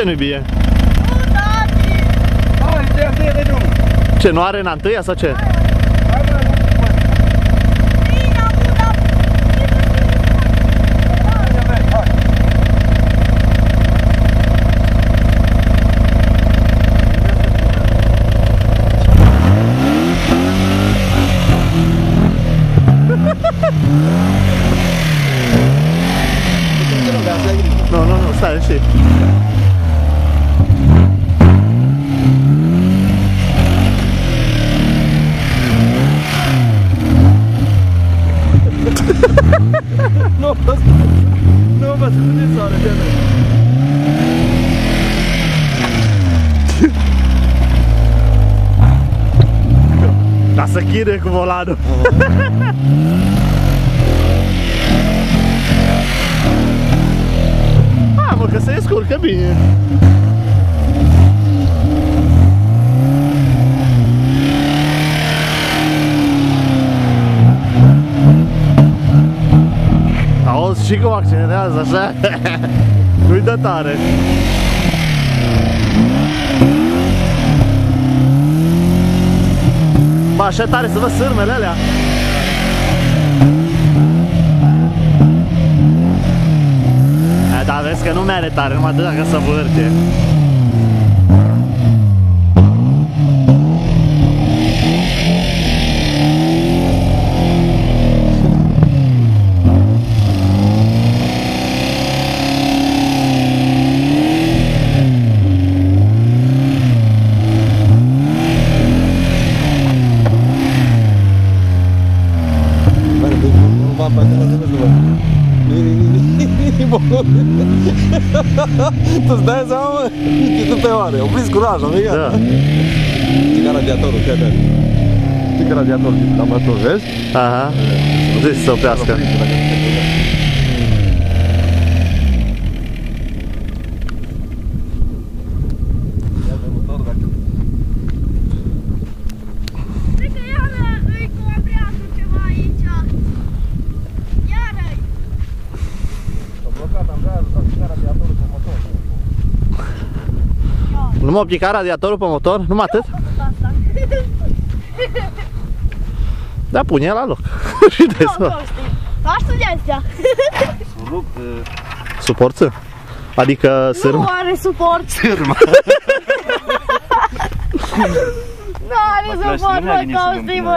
ce nu-i bine? Hai, de drum. Ce, nu are în întâia sau ce? Nu, stai, știi. Nu vă scuze soare, bine. Ca să chire cu volanul. Mă, că se descurcă bine. Auzi și cum accelerează așa. Nu-i dă tare. Bă, așa tare să văd sârmele alea. Dar vezi că nu mere tare, numai de dacă se vârte. Tu-ți dai seama, mă? Tu pe oare, au prins curaj, am vegat. Da. Ce ca radiatorul, fii atent. Ce ca radiatorul, amator, vezi? Aha. Zici să oprească. Cred că iară îi cobrează ceva aici. Iară-i. S-a blocat, am vrea să pica radiatorul pe motor. Nu m-a picat radiatorul pe motor? Numai atât? Da, pune el la loc. Și dai să... Asta de astea. Suporță? Adică sârmă? Nu are suport. Sârmă. Nu are suport, mă, Costi, mă.